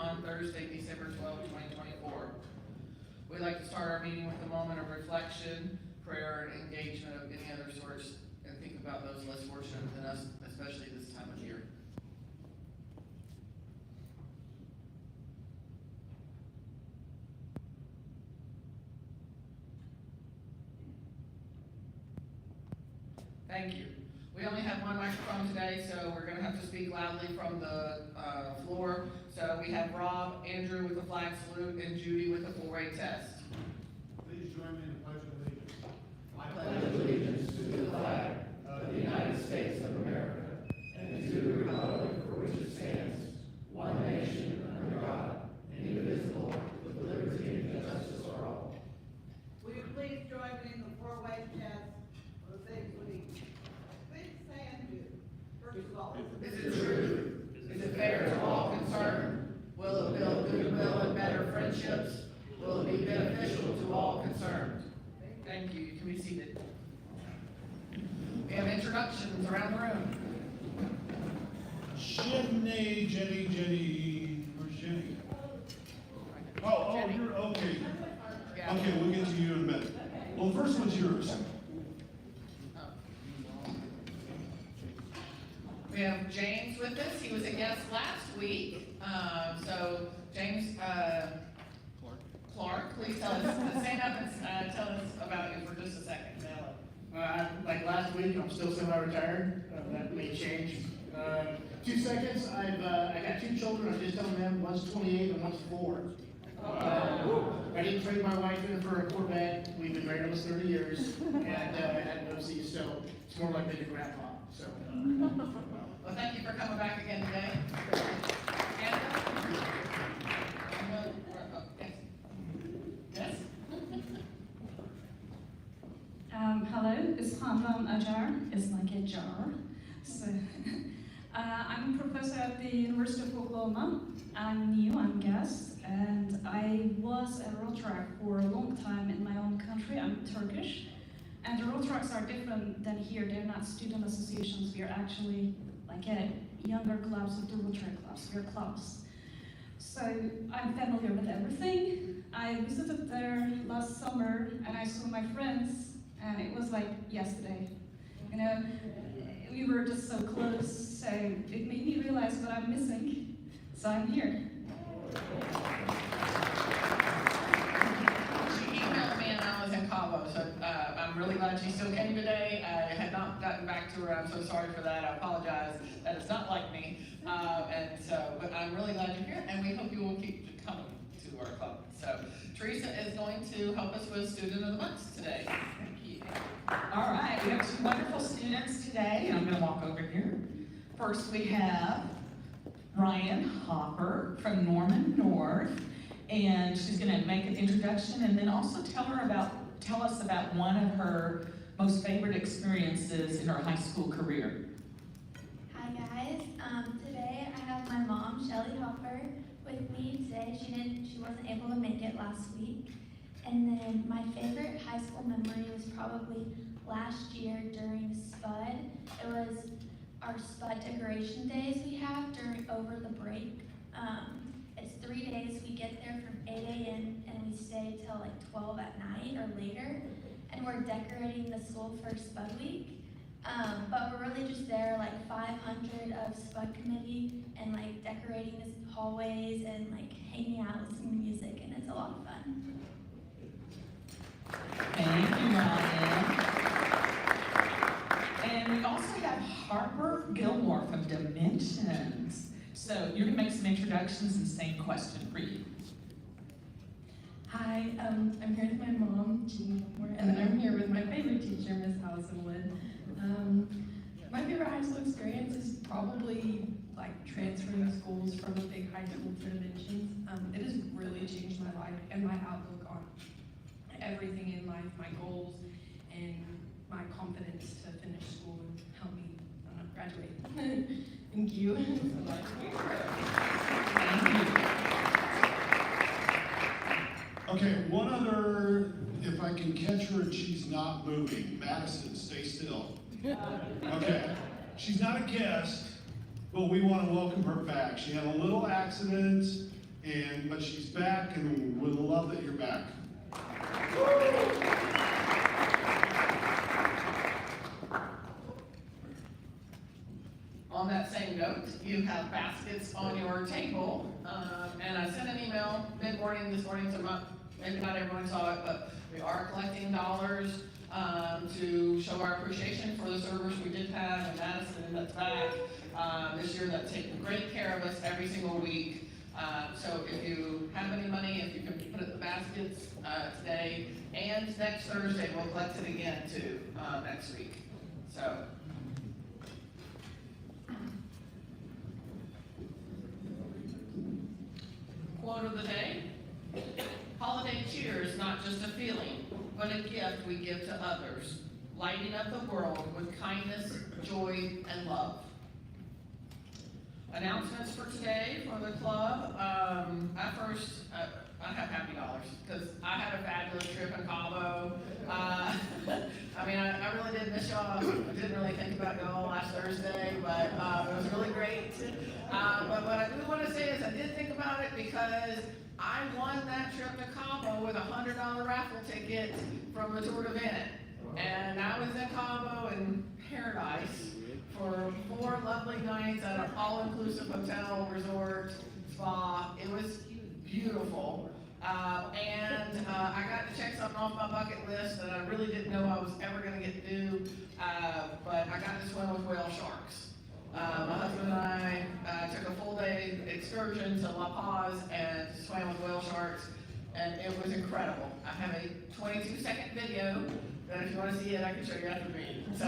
on Thursday, December 12, 2024. We'd like to start our meeting with a moment of reflection, prayer, and engagement of any other sorts, and think about those less fortunate than us, especially this time of year. Thank you. We only have one microphone today, so we're going to have to speak loudly from the floor. So we have Rob, Andrew with the flag salute, and Judy with the full-rate test. Please join me in the Pledge of Allegiance. I pledge allegiance to the flag of the United States of America and to the republic for which it stands, one nation under God, indivisible, with liberty and justice for all. Will you please join me in the four-way test for the things we need? Please say and do. First of all, Is it true? Is it fair to all concerned? Will it build goodwill and better friendships? Will it be beneficial to all concerned? Thank you. You can be seated. We have introductions around the room. Jenny. Where's Jenny? Oh, you're okay. Yeah. Okay, we'll get to you in a minute. Well, the first one's yours. We have James with us. He was a guest last week. So James Clark, please stand up and tell us about you for just a second. Like last week, I'm still semi-retired. That may change. 2 seconds. I got 2 children. I'm just telling them one's 28 and one's 4. I didn't trade my wife in for a Corvette. We've been married almost 30 years, and I had no see, so it's more like being a grandpa. So. Well, thank you for coming back again today. Yes? Hello, it's Huffman a jar. It's like a jar. So, I'm a professor at the University of Oklahoma. I'm new, I'm guest, and I was a Rotary for a long time in my own country. I'm Turkish. And the Rotarys are different than here. They're not student associations. We are actually like a younger clubs of the Rotary clubs. We're clubs. So I'm familiar with everything. I visited there last summer and I saw my friends, and it was like yesterday. You know, we were just so close, so it made me realize what I'm missing. So I'm here. She emailed me and I was in Cabo, so I'm really glad she still came today. I had not gotten back to her. I'm so sorry for that. I apologize. That is not like me. But I'm really glad you're here, and we hope you will keep coming to our club. So Teresa is going to help us with Student of the Month today. Thank you. All right, we have 2 wonderful students today, and I'm going to walk over here. First, we have Ryan Hopper from Norman North, and she's going to make an introduction and then also tell us about one of her most favorite experiences in her high school career. Hi guys, today I have my mom, Shelly Hopper, with me today. She wasn't able to make it last week. And then my favorite high school memory was probably last year during SPUD. It was our SPUD decoration days we have over the break. It's 3 days. We get there from 8 a.m. and we stay till like 12 at night or later. And we're decorating the school for SPUD week. But we're really just there, like 500 of SPUD committee, and like decorating the hallways and like hanging out, listening to music, and it's a lot of fun. Thank you, Ryan. And we also have Harper Gilmore from Dimensions. So you're going to make some introductions and same question for you. Hi, I'm here with my mom, Jean Gilmore, and then I'm here with my favorite teacher, Miss Allison Wood. My favorite high school experience is probably like transferring schools from a big high school to Dimensions. It has really changed my life and my outlook on everything in life, my goals, and my confidence to finish school and help me graduate. Thank you so much. Thank you. Okay, one other, if I can catch her and she's not moving. Madison, stay still. Okay, she's not a guest, but we want to welcome her back. She had a little accident but she's back, and we love that you're back. On that same note, you have baskets on your table, and I sent an email mid-morning this morning, so maybe not everyone saw it, but we are collecting dollars to show our appreciation for the servers we did have in Madison that's back this year that take great care of us every single week. So if you have any money, if you can put it in the baskets today and next Thursday, we'll collect it again too next week. So. Quote of the day: holiday cheer is not just a feeling, but a gift we give to others, lighting up the world with kindness, joy, and love. Announcements for today for the club. I have happy dollars because I had a fabulous trip in Cabo. I really did miss y'all. I didn't really think about y'all last Thursday, but it was really great. But what I do want to say is I did think about it because I won that trip to Cabo with a $100 raffle ticket from the Tour de Vent. And I was in Cabo in paradise for 4 lovely nights at an all-inclusive hotel, resort, spa. It was beautiful. I got to check something off my bucket list that I really didn't know I was ever going to get to do, but I got to swim with whale sharks. My husband and I took a full day excursion to La Paz and swam with whale sharks, and it was incredible. I have a 22-second video that if you want to see it, I can show you after the meeting. So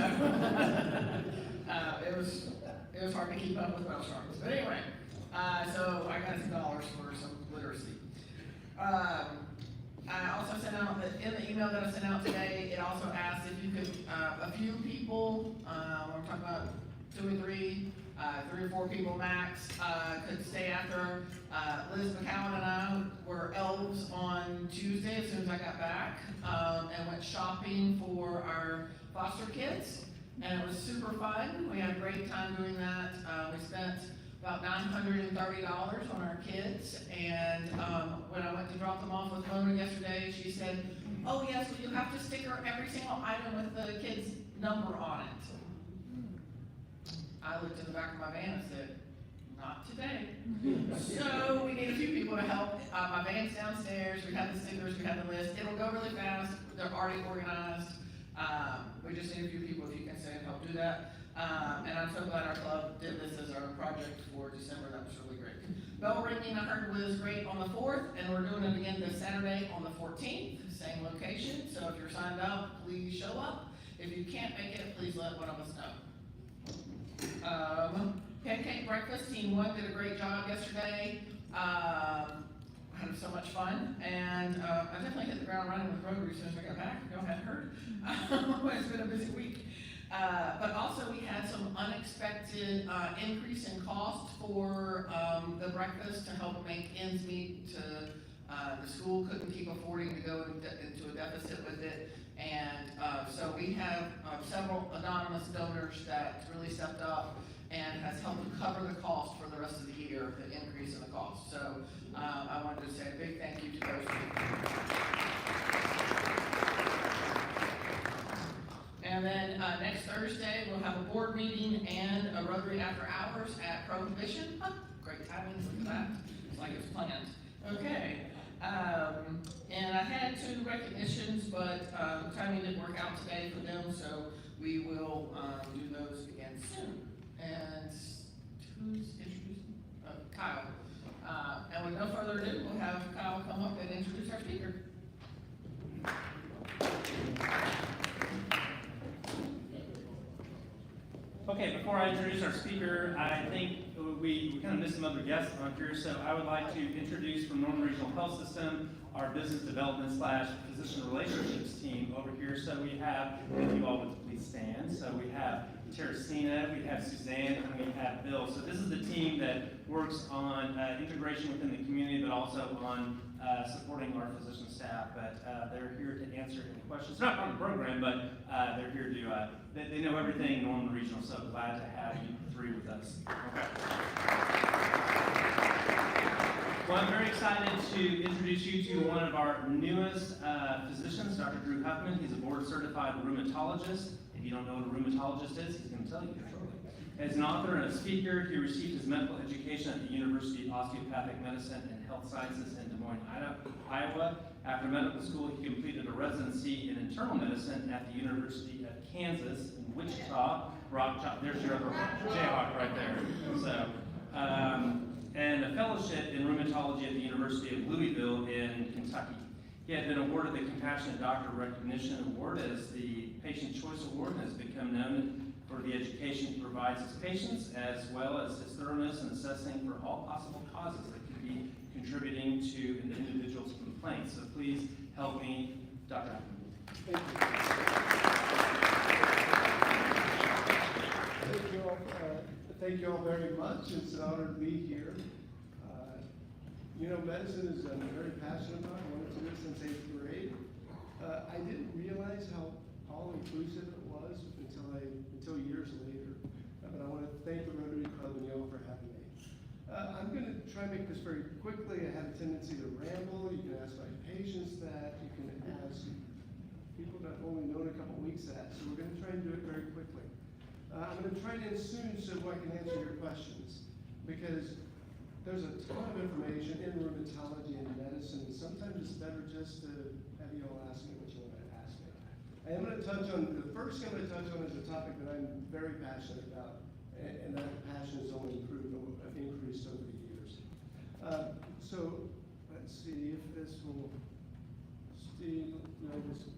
it was hard to keep up with whale sharks. But anyway, so I got some dollars for some literacy. I also sent out, in the email that I sent out today, it also asked if you could, a few people, we're talking about 2 or 3, 3 or 4 people max, could stay after. Liz McCowan and I were elves on Tuesday as soon as I got back, and went shopping for our foster kids, and it was super fun. We had a great time doing that. We spent about $930 on our kids, and when I went to drop them off with Mona yesterday, she said, "Oh yes, well, you have to sticker every single item with the kid's number on it." I looked in the back of my van and said, "Not today." So we need a few people to help. My van's downstairs, we have the stickers, we have the list. It'll go really fast, they're already organized. We just need a few people if you can stay and help do that. And I'm so glad our club did this as our project for December. That was really great. Bell ringing, I heard, was great on the 4th, and we're doing it again this Saturday on the 14th, same location. So if you're signed up, please show up. If you can't make it, please let one of us know. Pancake breakfast, Team 1 did a great job yesterday. Had so much fun, and I definitely hit the ground running with Rotary as soon as I got back. Y'all hadn't heard. It's been a busy week. But also we had some unexpected increase in cost for the breakfast to help make ends meet. The school couldn't keep affording to go into a deficit with it. And so we have several anonymous donors that really stepped up and has helped to cover the cost for the rest of the year, the increase in the cost. So I wanted to say a big thank you to those people. And then next Thursday, we'll have a board meeting and a Rotary after hours at Prohibition. Great timing for that. It's like it's planned. Okay. And I had 2 recognitions, but timing didn't work out today for them, so we will do those again soon. And who's introducing? Kyle. And with no further ado, we'll have Kyle come up and introduce our speaker. Okay, before I introduce our speaker, I think we kind of missed some other guests on here, so I would like to introduce from Norman Regional Health System our business development / physician relationships team over here. So we have, if you all would please stand, so we have Teresina, we have Suzanne, and we have Bill. So this is the team that works on integration within the community, but also on supporting our physician staff. But they're here to answer any questions. Not on the program, but they're here to, they know everything Norman Regional, so glad to have you 3 with us. Okay. Well, I'm very excited to introduce you to one of our newest physicians, Dr. Drew Huffman. He's a board-certified rheumatologist. If you don't know what a rheumatologist is, he's going to tell you shortly. As an author and a speaker, he received his medical education at the University of Osteopathic Medicine and Health Sciences in Des Moines, Iowa. After medical school, he completed a residency in internal medicine at the University of Kansas in Wichita. There's your other Jayhawk right there. So, and a fellowship in rheumatology at the University of Louisville in Kentucky. He had been awarded the Compassionate Doctor Recognition Award as the Patient Choice Award and has become known for the education he provides his patients, as well as his thoroughness in assessing for all possible causes that could be contributing to an individual's complaint. So please help me, Dr. Huffman. Thank you all very much. It's an honor to be here. You know, medicine is I'm very passionate about. I wanted to do it since 8th grade. I didn't realize how all-inclusive it was until years later. But I want to thank the Rotary Club and y'all for having me. I'm going to try and make this very quickly. I have a tendency to ramble. You can ask my patients that. You can ask people that I've only known a couple weeks that. So we're going to try and do it very quickly. I'm going to try to end soon so I can answer your questions, because there's a ton of information in rheumatology and medicine. Sometimes it's better just to have you all ask me what you want to ask me. I am going to touch on, the first thing I'm going to touch on is a topic that I'm very passionate about, and that passion has only increased over the years. So let's see if this will, Steve, no, this is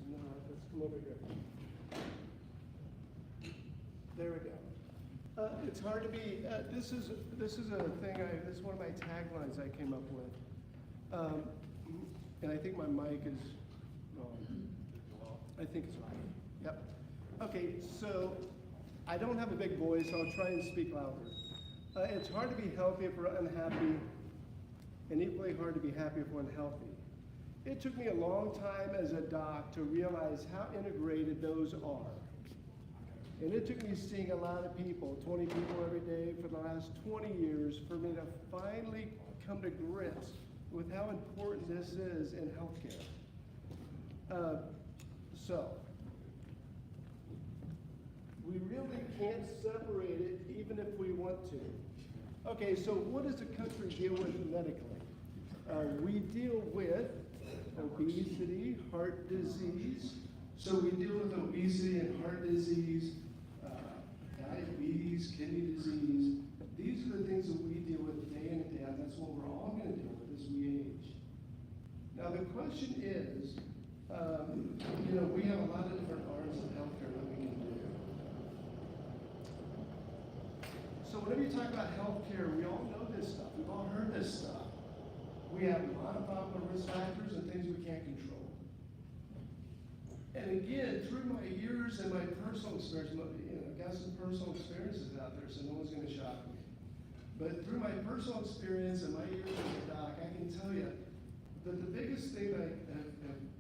not, let's come over here. There we go. It's hard to be, this is a thing, this is one of my taglines I came up with. And I think my mic is wrong. I think it's right. Yep. Okay, so I don't have a big voice, so I'll try and speak louder. It's hard to be healthy if we're unhappy, and equally hard to be happy if we're unhealthy. It took me a long time as a doc to realize how integrated those are. And it took me seeing a lot of people, 20 people every day for the last 20 years, for me to finally come to grips with how important this is in healthcare. So, we really can't separate it even if we want to. Okay, so what does the country deal with medically? We deal with obesity, heart disease. So we deal with obesity and heart disease, diabetes, kidney disease. These are the things that we deal with day in and day out. That's what we're all going to deal with as we age. Now the question is, you know, we have a lot of different arms of healthcare that we can do. So whenever you talk about healthcare, we all know this stuff. We've all heard this stuff. We have modifiable risk factors and things we can't control. And again, through my years and my personal experience, I've got some personal experiences out there, so no one's going to shock me. But through my personal experience and my years as a doc, I can tell you that the biggest thing that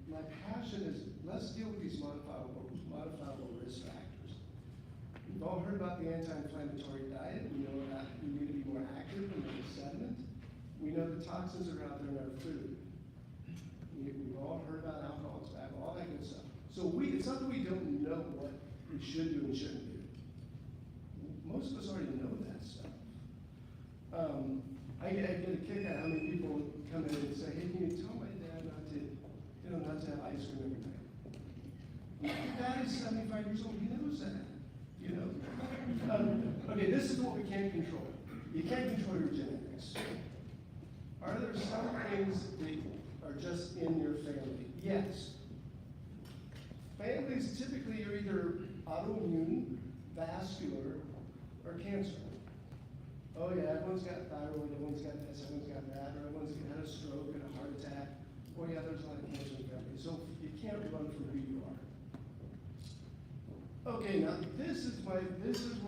my passion is, let's deal with these modifiable risk factors. We've all heard about the anti-inflammatory diet. We know that we need to be more active in the sediment. We know the toxins are out there in our food. We've all heard about alcohol, tobacco, all that good stuff. So it's not that we don't know what we should do and shouldn't do. Most of us already know that stuff. I get a kick out of how many people come in and say, hey, can you tell my dad not to have ice cream every night? My dad is 75 years old, he knows that, you know? Okay, this is what we can't control. You can't control your genetics. Are there some things that are just in your family? Yes. Families typically are either autoimmune, vascular, or cancer. Oh yeah, everyone's got thyroid, everyone's got this, everyone's got that, or everyone's had a stroke and a heart attack. Oh yeah, there's a lot of cancer in the family. So you can't run from who you are. Okay, now this is where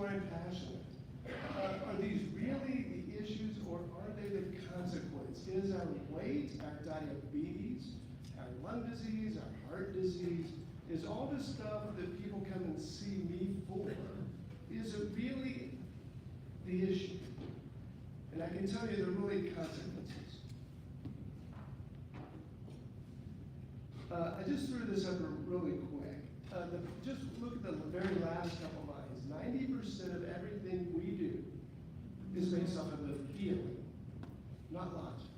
I'm passionate. Are these really the issues, or are they the consequence? Is our weight, our diabetes, our lung disease, our heart disease, is all this stuff that people come and see me for, is it really the issue? And And I can tell you there are really consequences. I just threw this up really quick. Just look at the very last couple lines. 90% of everything we do is based off of a feeling, not logic.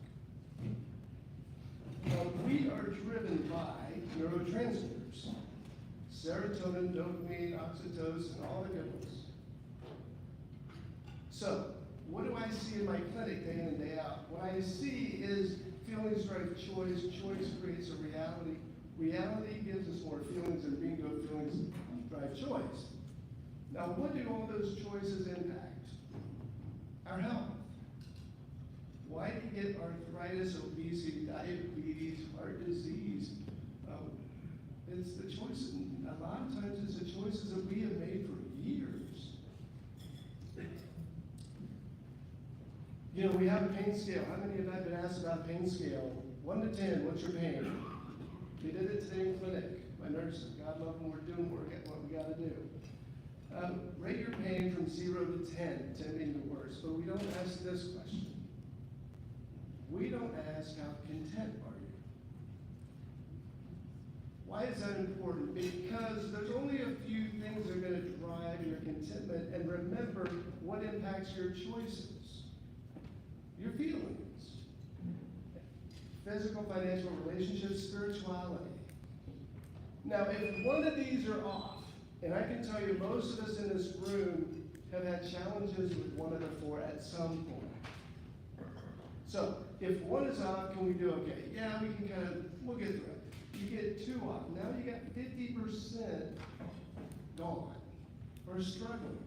We are driven by neurotransmitters. Serotonin, dopamine, oxytocin, and all the good ones. So, what do I see in my clinic day in and day out? What I see is feelings drive choice, choice creates a reality, reality gives us more feelings, and bingo, feelings drive choice. Now, what do all those choices impact? Our health. Why do you get arthritis, obesity, diabetes, heart disease? It's the choices, a lot of times it's the choices that we have made for years. You know, we have a pain scale. How many of you have been asked about a pain scale? 1 to 10, what's your pain? We did it today in clinic. My nurses, God love them, we're doing what we got to do. Rate your pain from 0 to 10, 10 being the worst, but we don't ask this question. We don't ask how content are you? Why is that important? Because there's only a few things that are going to drive your contentment, and remember what impacts your choices. Your feelings. Physical, financial, relationships, spirituality. Now, if one of these are off, and I can tell you most of us in this room have had challenges with one of the 4 at some point. So, if one is off, can we do okay? Yeah, we can we'll get through it. You get 2 off. Now you got 50% gone or struggling.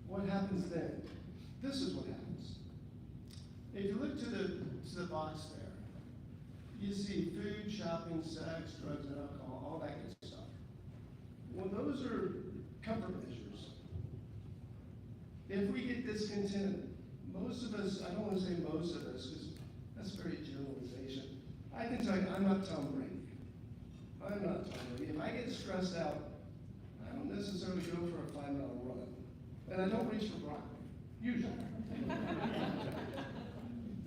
What happens then? This is what happens. If you look to the box there, you see food, shopping, sex, drugs, and alcohol, all that good stuff. Well, those are comfort measures. If we get discontented, most of us, I don't want to say most of us, because that's very generalization. I can tell you, I'm not Tom Brady. I'm not Tom Brady. If I get stressed out, I don't necessarily go for a 5-mile run. And I don't reach for broccoli, usually.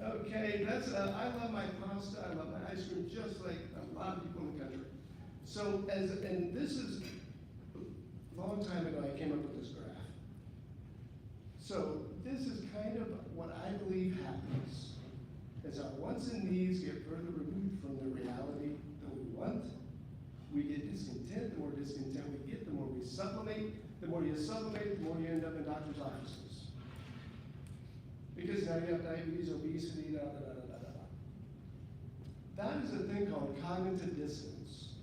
Okay, I love my pasta, I love my ice cream, just like a lot of people in the country. So, and this is, a long time ago I came up with this graph. So, this is kind of what I believe happens, is our wants and needs get further removed from the reality that we want. We get discontent, the more discontent we get, the more we supplement. The more you supplement, the more you end up in doctor's offices. Because now you have diabetes, obesity, da da da da da da. That is a thing called cognitive dissonance,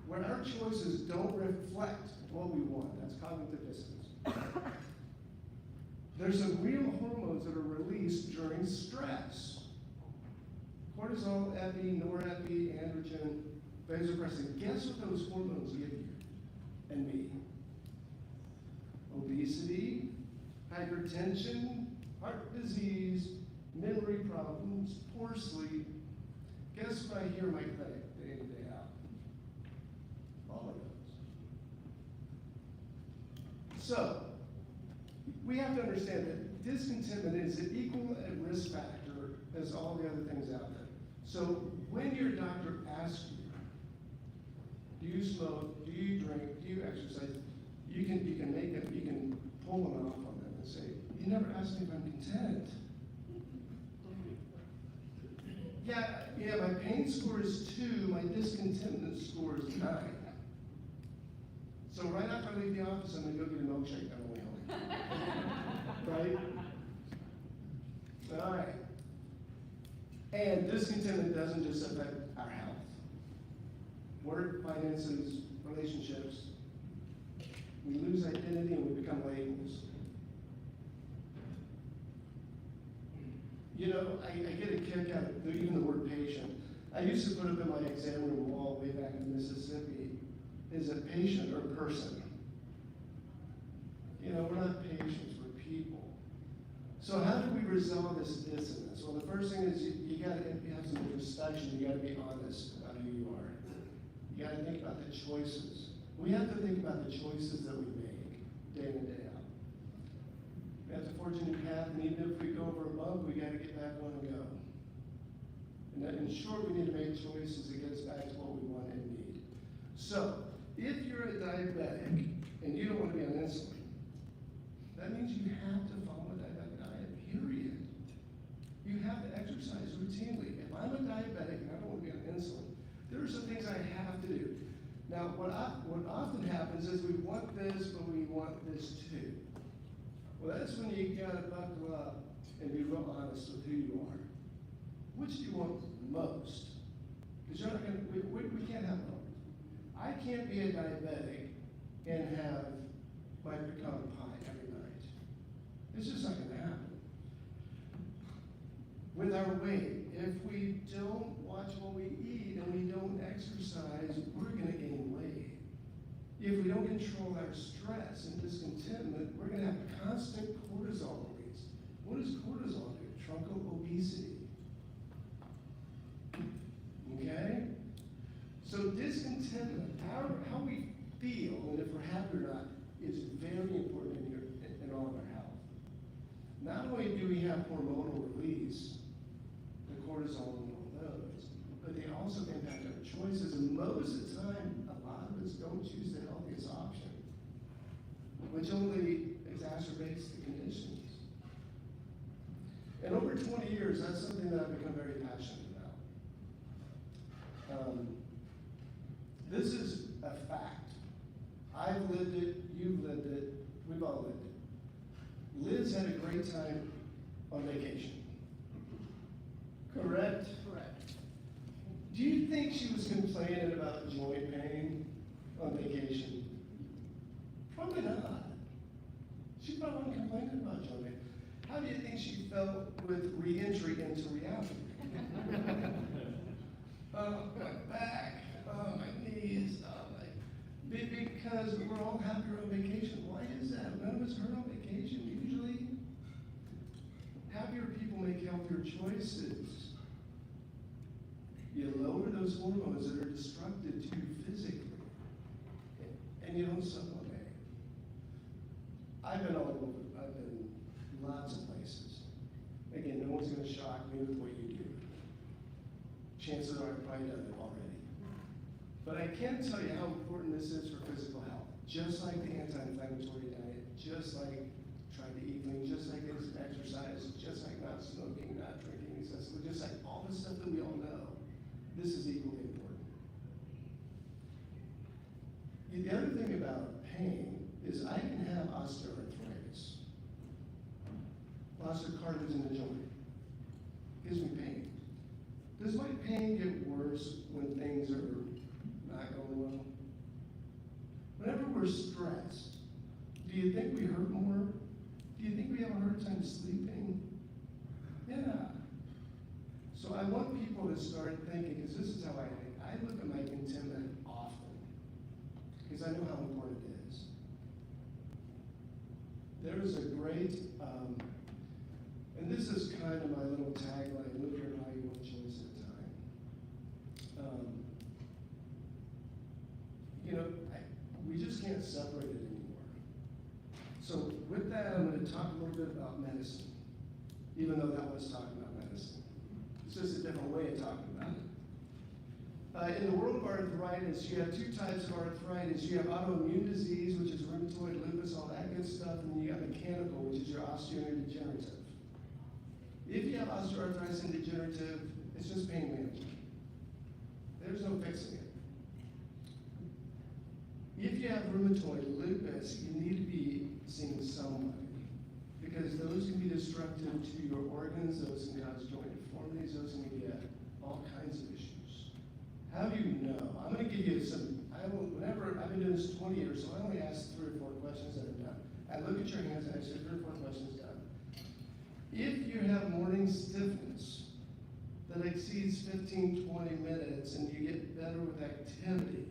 where our choices don't reflect what we want. That's cognitive dissonance. There's some real hormones that are released during stress. Cortisol, epi, norepi, androgen, vasopressin. Guess what those hormones give you and me? Obesity, hypertension, heart disease, memory problems, poor sleep. Guess what I hear in my clinic day in, day out? All of those. So, we have to understand that discontentment is an equal risk factor as all the other things out there. So, when your doctor asks you, do you smoke, do you drink, do you exercise, you can pull them off on them and say, you never asked me if I'm content. Yeah, my pain score is 2, my discontentment score is 9. So right after I leave the office, I'm gonna go get a milkshake on the way home. Right? All right. And discontentment doesn't just affect our health. Work, finances, relationships. We lose identity and we become labels. You know, I get a kick out of even the word patient. I used to put up in my exam room wall way back in Mississippi, is it patient or person? You know, we're not patients, we're people. So how do we resolve this dissonance? Well, the first thing is you gotta have some introspection, you gotta be honest about who you are. You gotta think about the choices. We have to think about the choices that we make day in and day out. We have to forge a new path, and even if we go over a bump, we gotta get back on and go. And that, in short, we need to make choices that get us back to what we want and need. So, if you're a diabetic and you don't want to be on insulin, that means you have to follow a diabetic diet, period. You have to exercise routinely. If I'm a diabetic and I don't want to be on insulin, there are some things I have to do. Now, what often happens is we want this, but we want this too. Well, that's when you gotta buckle up and be real honest with who you are. Which do you want most? Because you're not gonna, we can't have both. I can't be a diabetic and have my pecan pie every night. It's just not gonna happen. With our weight, if we don't watch what we eat and we don't exercise, we're gonna gain weight. If we don't control our stress and discontentment, we're gonna have constant cortisol release. What does cortisol do? Truncal obesity. Okay? So discontentment, how we feel, and if we're happy or not, is very important in all of our health. Not only do we have hormonal release, the cortisol and all those, but they also impact our choices, and most of the time, a lot of us don't choose the healthiest option, which only exacerbates the conditions. And over 20 years, that's something that I've become very passionate about. This is a fact. I've lived it, you've lived it, we've all lived it. Liz had a great time on vacation. Correct? Correct. Do you think she was complaining about joint pain on vacation? Probably not. She probably wasn't complaining about joint pain. How do you think she felt with re-entry into reality? Oh, my back, oh, my knees, oh, because we're all happier on vacation. Why is that? None of us hurt on vacation usually. Happier people make healthier choices. You lower those hormones that are destructive to you physically, and you don't supplement. I've been all over. I've been lots of places. Again, no one's going to shock me with what you do. Chances are I've probably done it already. But I can tell you how important this is for physical health. Just like the anti-inflammatory diet, just like trying to eat clean, just like exercise, just like not smoking, not drinking excessively, just like all the stuff that we all know. This is equally important. The other thing about pain is I can have osteoarthritis. Loss of cartilage in the joint. Gives me pain. Does my pain get worse when things are not going well? Whenever we're stressed, do you think we hurt more? Do you think we have a hard time sleeping? Yeah. So I want people to start thinking, because this is how I think. I look at my contentment often, because I know how important it is. There is a great, and this is kind of my little tagline, live your life one choice at a time. We just can't separate it anymore. So with that, I'm going to talk a little bit about medicine, even though that was talking about medicine. It's just a different way of talking about it. In the world of arthritis, you have two types of arthritis. You have autoimmune disease, which is rheumatoid, lupus, all that good stuff, and then you have mechanical, which is your osteodegenerative. If you have osteoarthritis and degenerative, it's just pain management. There's no fixing it. If you have rheumatoid, lupus, you need to be seeing somebody, because those can be destructive to your organs, those can cause joint deformities, those can get all kinds of issues. How do you know? I'm going to give you some, I've been doing this 20 years, so I only ask 3 or 4 questions at a time. I look at your hands and I say 3 or 4 questions done. If you have morning stiffness that exceeds 15, 20 minutes and you get better with activity,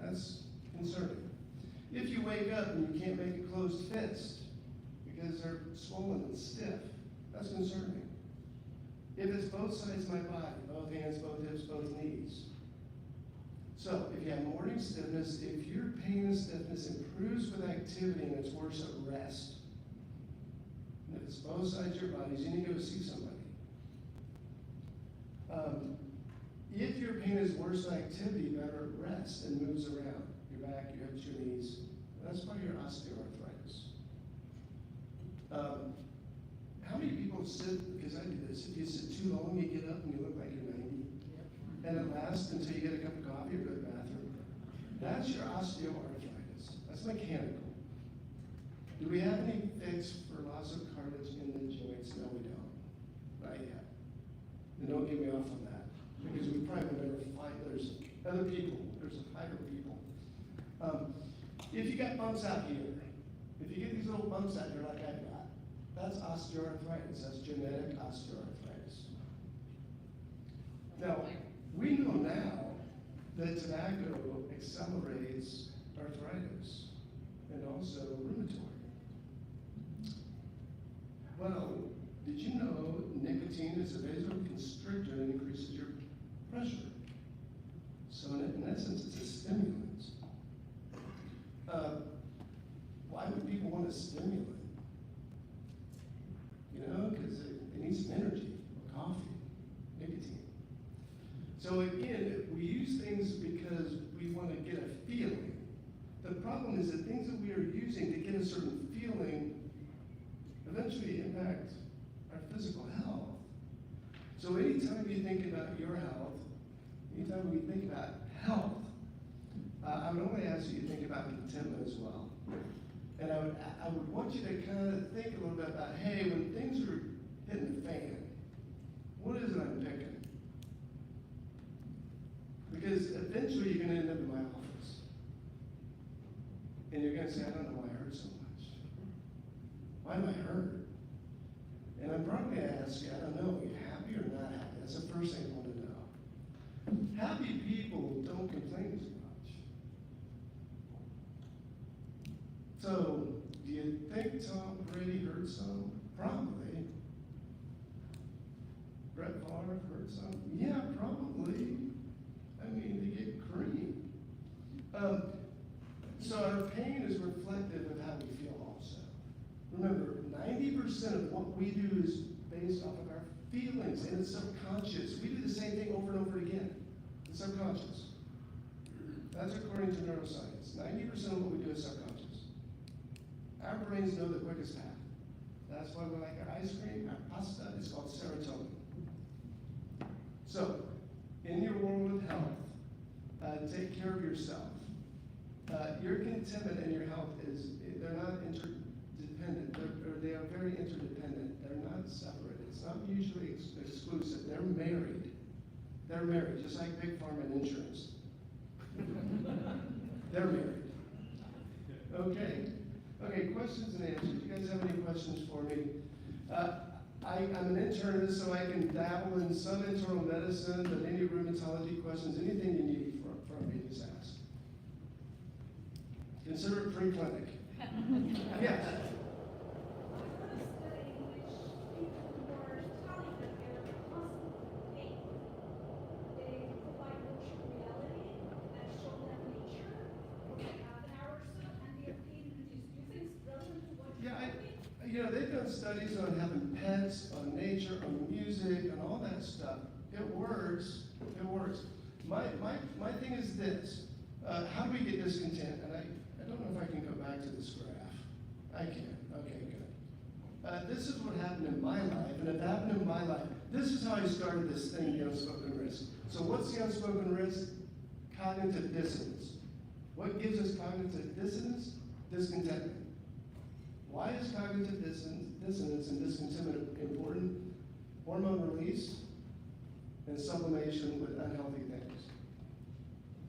that's concerning. If you wake up and you can't make a closed fist because they're swollen and stiff, that's concerning. If it's both sides of my body, both hands, both hips, both knees. So if you have morning stiffness, if your pain and stiffness improves with activity and it's worse at rest, If it's both sides of your bodies, you need to go see somebody. If your pain is worse than activity, you better rest and moves around. Your back, your hips, your knees. That's part of your osteoarthritis. How many people sit, because I do this, if you sit too long, you get up and you look like you're 90. And it lasts until you get a cup of coffee or go to the bathroom. That's your osteoarthritis. That's mechanical. Do we have any fix for loss of cartilage in the joints? No, we don't. Not yet. And don't get me off on that, because we probably will never find, there's other people, there's higher people. If you got bumps out here, if you get these little bumps out here like I've got, that's osteoarthritis, that's genetic osteoarthritis. Now, we know now that tobacco accelerates arthritis and also rheumatoid. Well, did you know nicotine is a vasoconstrictor and increases your pressure? So in essence, it's a stimulant. Why would people want a stimulant? You know, because it needs some energy, coffee, nicotine. So again, we use things because we want to get a feeling. The problem is that things that we are using to get a certain feeling eventually impact our physical health. So anytime you think about your health, anytime we think about health, I would only ask you to think about contentment as well. And I would want you to kind of think a little bit about, hey, when things are hitting the fan, what is it I'm picking? Because eventually you're going to end up in my office. And you're going to say, I don't know why I hurt so much. Why do I hurt? And I'm probably going to ask you, I don't know, are you happy or not happy? That's the first thing I want to know. Happy people don't complain as much. So, do you think Tom Brady hurt some? Probably. Brett Favre hurt some? Yeah, probably. I mean, they get cream. So our pain is reflective of how we feel also. Remember, 90% of what we do is based off of our feelings, and it's subconscious. We do the same thing over and over again. It's subconscious. That's according to neuroscience. 90% of what we do is subconscious. Our brains know the quickest path. That's why we like our ice cream, our pasta. It's called serotonin. So, in your world with health, take care of yourself. Your contentment and your health they're not interdependent. They are very interdependent. They're not separated. It's not mutually exclusive. They're married. They're married, just like Big Pharma and insurance. They're married. Okay. Okay, questions and answers. You guys have any questions for me? I'm an internist, so I can dabble in some internal medicine, but any rheumatology questions, anything you need from me, just ask. Consider it free clinic. Yes. They've done studies on having pets, on nature, on music, and all that stuff. It works. It works. My thing is this. How do we get discontent? And I don't know if I can go back to this graph. I can. Okay, good. This is what happened in my life, and it happened in my life. This is how I started this thing, the unspoken risk. So what's the unspoken risk? Cognitive dissonance. What gives us cognitive dissonance? Discontentment. Why is cognitive dissonance and discontentment important? Hormone release and sublimation with unhealthy things.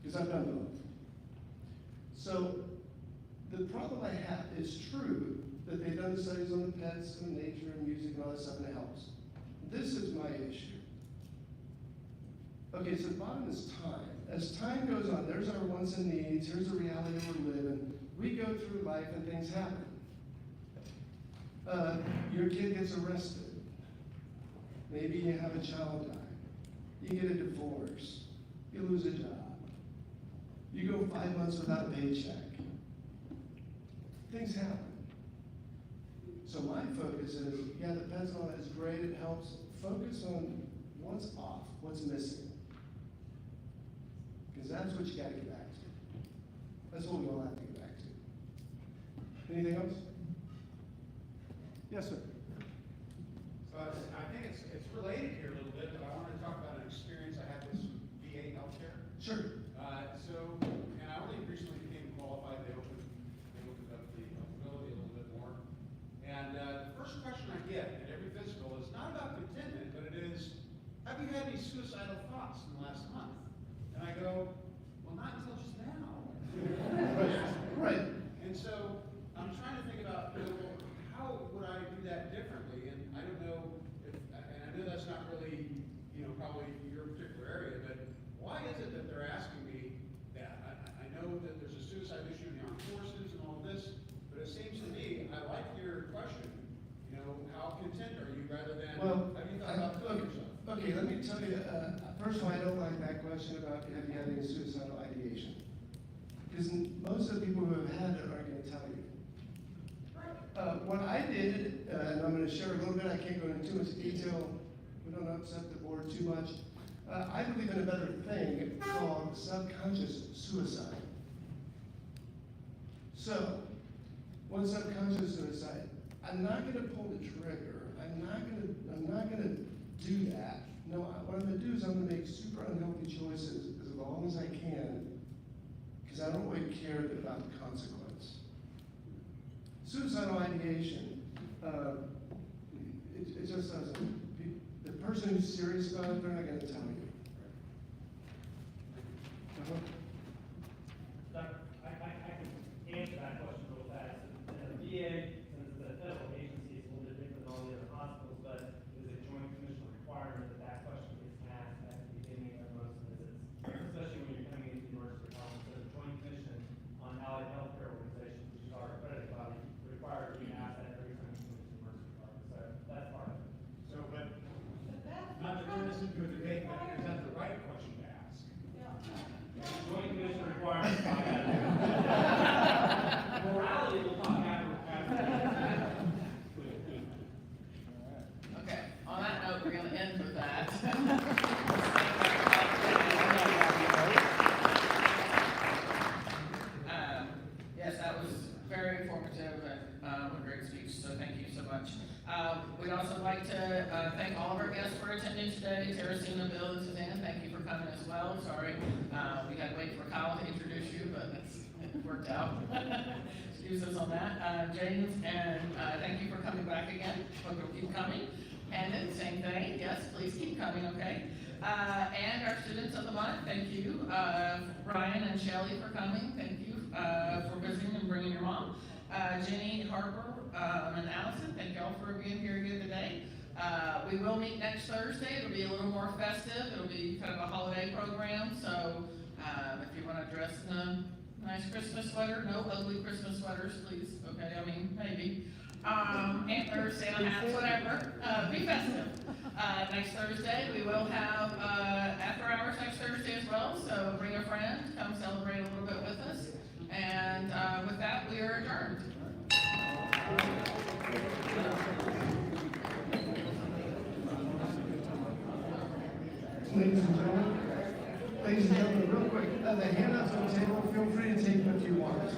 Because I've done both. So the problem I have is true that they've done studies on the pets and nature and music and all that stuff, and it helps. This is my issue. Okay, so the bottom is time. As time goes on, there's our wants and needs, here's the reality we're living. We go through life and things happen. Your kid gets arrested. Maybe you have a child die. You get a divorce. You lose a job. You go 5 months without a paycheck. Things happen. So my focus is, yeah, the pencil is great, it helps. Focus on what's off, what's missing. Because that's what you gotta get back to. That's what we all have to get back to. Anything else? Yes, sir. So I think it's related here a little bit, but I wanted to talk about an experience I had with some VA healthcare. Sure. And I only recently became qualified. They opened up the eligibility a little bit more. And the first question I get at every physical is not about contentment, but it is, have you had any suicidal thoughts in the last month? And I go, well, not until just now. Right. And so I'm trying to think about, well, how would I do that differently? And I don't know if, and I know that's not really, probably your particular area, but why is it that they're asking me that? I know that there's a suicide issue in the armed forces and all of this, but it seems to me, I like your question, how content are you rather than, have you thought about killing yourself? Okay, let me tell you, first of all, I don't like that question about have you had any suicidal ideation. Because most of the people who have had it are going to tell you. What I did, and I'm going to share a little bit, I can't go into too much detail, we don't upset the board too much. I believe in a better thing called subconscious suicide. So, what's subconscious suicide? I'm not going to pull the trigger. I'm not going to do that. No, what I'm going to do is I'm going to make super unhealthy choices as long as I can, because I don't really care about the consequence. Suicidal ideation, it just doesn't. The person who's serious about it, they're not going to tell you. Doctor, I can answer that question real fast. The VA, since it's a federal agency, it's a little bit different than all the other hospitals, but it is a joint commission requirement that question gets asked at the beginning of most visits, especially when you're coming into the emergency department. So the joint commission on allied healthcare organizations, which is our accredited body, requires you to ask that every time you come into the emergency department. So that's part of it. So, but not to turn this into a debate, but is that the right question to ask? Joint commission requirements. Morality will talk after. Okay, on that note, we're going to end with that. Yes, that was very informative and a great speech, so thank you so much. We'd also like to thank all of our guests for attending today. Teresina, Bill, and Suzanne, thank you for coming as well. Sorry, we had to wait for Kyle to introduce you, but it worked out. Excuse us on that. James, and thank you for coming back again. Hope you'll keep coming. And then same thing, yes, please keep coming, okay? And our students of the month, thank you. Ryan and Shelley for coming, thank you for visiting and bringing your mom. Jenny, Harper, and Allison, thank y'all for being here again today. We will meet next Thursday. It'll be a little more festive. It'll be kind of a holiday program, so if you want to dress in a nice Christmas sweater, no ugly Christmas sweaters, please, okay? I mean, maybe. Antlers, Santa hats, whatever, be festive. Next Thursday, we will have after hours next Thursday as well, so bring a friend, come celebrate a little bit with us. And with that, we are adjourned. Ladies and gentlemen, real quick, the handouts on the table, feel free to take what you want.